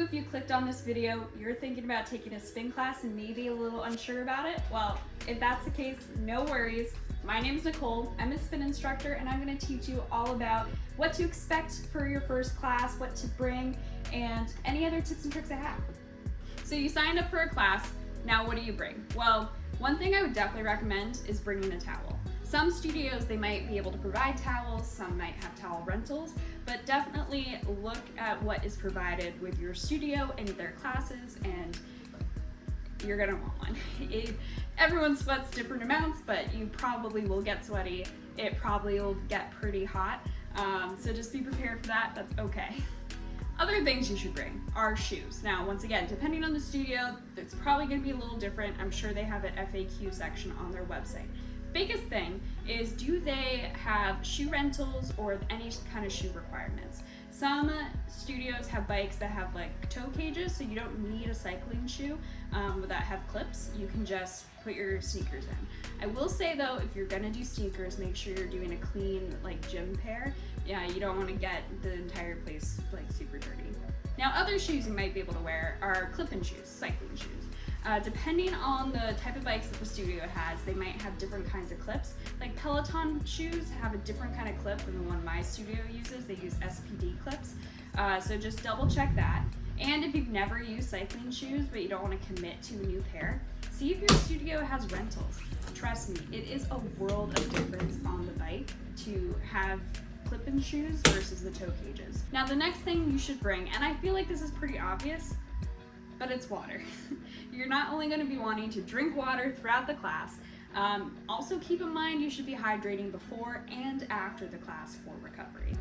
if you clicked on this video, you're thinking about taking a spin class and maybe a little unsure about it. Well, if that's the case, no worries. My name is Nicole, I'm a spin instructor, and I'm gonna teach you all about what to expect for your first class, what to bring, and any other tips and tricks I have. So you signed up for a class, now what do you bring? Well, one thing I would definitely recommend is bringing a towel. Some studios, they might be able to provide towels, some might have towel rentals, but definitely look at what is provided with your studio and their classes, and you're gonna want one. Everyone sweats different amounts, but you probably will get sweaty. It probably will get pretty hot, so just be prepared for that, that's okay. Other things you should bring are shoes. Now, once again, depending on the studio, it's probably gonna be a little different. I'm sure they have an FAQ section on their website. Biggest thing is, do they have shoe rentals or any kind of shoe requirements? Some studios have bikes that have like toe cages, so you don't need a cycling shoe that have clips. You can just put your sneakers in. I will say though, if you're gonna do sneakers, make sure you're doing a clean like gym pair. Yeah, you don't want to get the entire place like super dirty. Now, other shoes you might be able to wear are clip-in shoes, cycling shoes. Depending on the type of bikes that the studio has, they might have different kinds of clips. Like Peloton shoes have a different kind of clip than the one my studio uses. They use SPD clips. So just double check that. And if you've never used cycling shoes, but you don't want to commit to a new pair, see if your studio has rentals. Trust me, it is a world of difference on the bike to have clip-in shoes versus the toe cages. Now the next thing you should bring, and I feel like this is pretty obvious, but it's water. You're not only going to be wanting to drink water throughout the class, also keep in mind you should be hydrating before and after the class for recovery.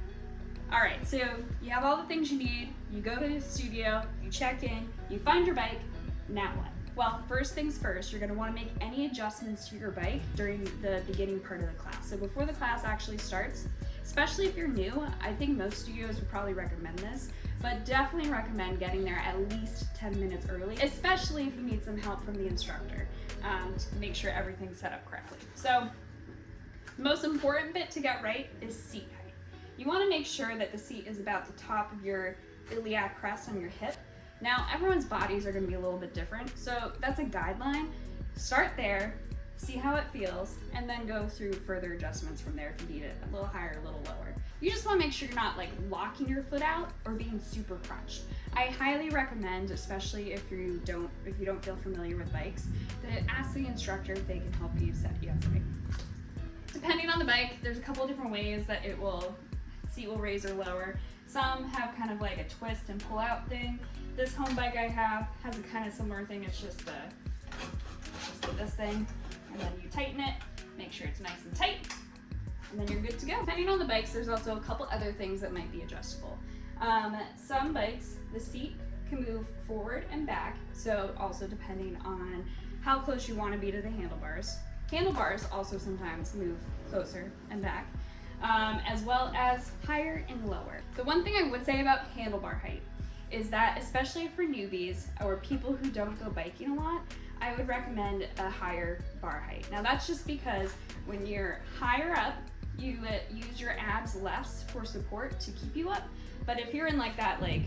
Alright, so you have all the things you need, you go to the studio, you check in, you find your bike, now what? Well, first things first, you're going to want to make any adjustments to your bike during the beginning part of the class. So before the class actually starts, especially if you're new, I think most studios would probably recommend this, but definitely recommend getting there at least 10 minutes early, especially if you need some help from the instructor to make sure everything's set up correctly. So the most important bit to get right is seat height. You want to make sure that the seat is about the top of your iliac crest on your hip. Now, everyone's bodies are going to be a little bit different, so that's a guideline. Start there, see how it feels, and then go through further adjustments from there if you need it a little higher, a little lower. You just want to make sure you're not like locking your foot out or being super crunched. I highly recommend, especially if you don't feel familiar with bikes, that ask the instructor if they can help you set you up right. Depending on the bike, there's a couple different ways that seat will raise or lower. Some have kind of like a twist and pull out thing. This home bike I have has a kind of similar thing. It's just this thing, and then you tighten it, make sure it's nice and tight, and then you're good to go. Depending on the bikes, there's also a couple other things that might be adjustable. Some bikes, the seat can move forward and back, so also depending on how close you want to be to the handlebars. Handlebars also sometimes move closer and back, as well as higher and lower. The one thing I would say about handlebar height is that, especially for newbies or people who don't go biking a lot, I would recommend a higher bar height. Now that's just because when you're higher up, you use your abs less for support to keep you up. But if you're in like that like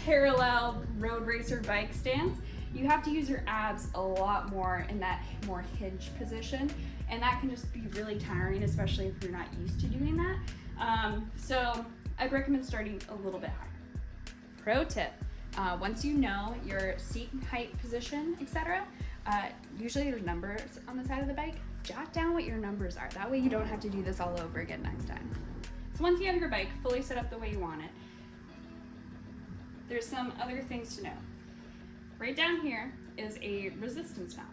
parallel road racer bike stance, you have to use your abs a lot more in that more hinge position. And that can just be really tiring, especially if you're not used to doing that. So I'd recommend starting a little bit higher. Pro tip, once you know your seat height position, etc., usually there's numbers on the side of the bike. Jot down what your numbers are. That way you don't have to do this all over again next time. So once you have your bike fully set up the way you want it, there's some other things to know. Right down here is a resistance knob.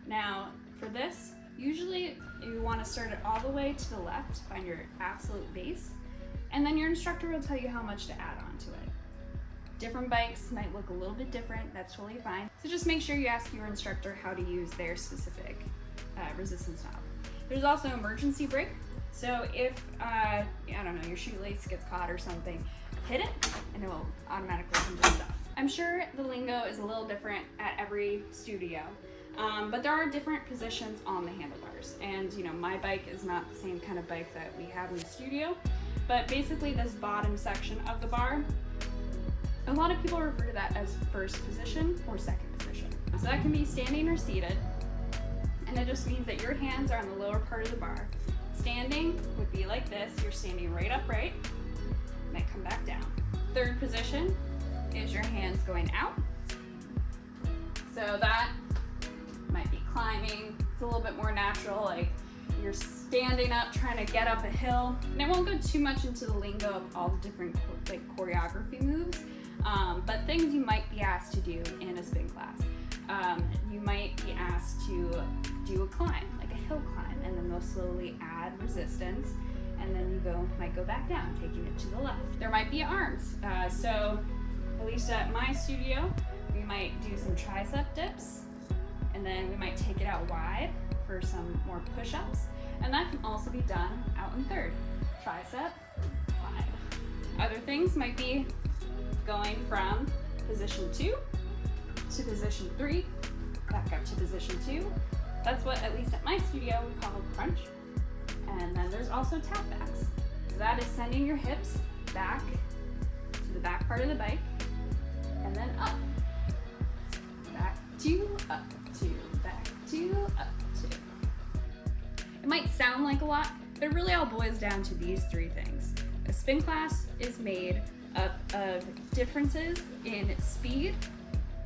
Now for this, usually you want to start it all the way to the left, find your absolute base, and then your instructor will tell you how much to add on to it. Different bikes might look a little bit different, that's totally fine. So just make sure you ask your instructor how to use their specific resistance knob. There's also emergency brake. So if, I don't know, your shoelace gets caught or something, hit it and it will automatically come to stop. I'm sure the lingo is a little different at every studio, but there are different positions on the handlebars. And you know, my bike is not the same kind of bike that we have in the studio, but basically this bottom section of the bar A lot of people refer to that as first position or second position. So that can be standing or seated, and it just means that your hands are on the lower part of the bar. Standing would be like this, you're standing right upright, and they come back down. Third position is your hands going out. So that might be climbing. It's a little bit more natural, like you're standing up trying to get up a hill. And I won't go too much into the lingo of all the different like choreography moves, but things you might be asked to do in a spin class. You might be asked to do a climb, like a hill climb, and then they'll slowly add resistance, and then you might go back down, taking it to the left. There might be arms. So at least at my studio, we might do some tricep dips, and then we might take it out wide for some more push-ups, and that can also be done out in third. Tricep, wide. Other things might be going from position 2 to position 3, back up to position 2. That's what, at least at my studio, we call a crunch. And then there's also tap backs. So that is sending your hips back to the back part of the bike, and then up. Back, 2, up, 2, back, 2, up, 2. It might sound like a lot, but it really all boils down to these 3 things. A spin class is made up of differences in speed,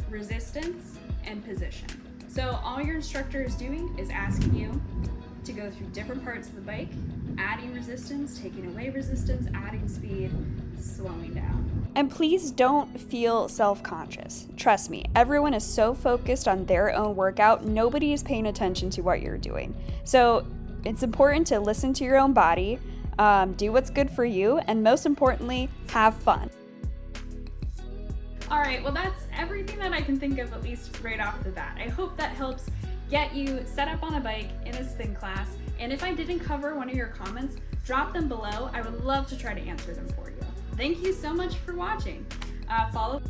resistance, and position. So all your instructor is doing is asking you to go through different parts of the bike, adding resistance, taking away resistance, adding speed, slowing down. And please don't feel self-conscious. Trust me, everyone is so focused on their own workout, nobody is paying attention to what you're doing. So it's important to listen to your own body, do what's good for you, and most importantly, have fun. All right, well that's everything that I can think of, at least right off the bat. I hope that helps get you set up on a bike in a spin class. And if I didn't cover one of your comments, drop them below. I would love to try to answer them for you. Thank you so much for watching. Follow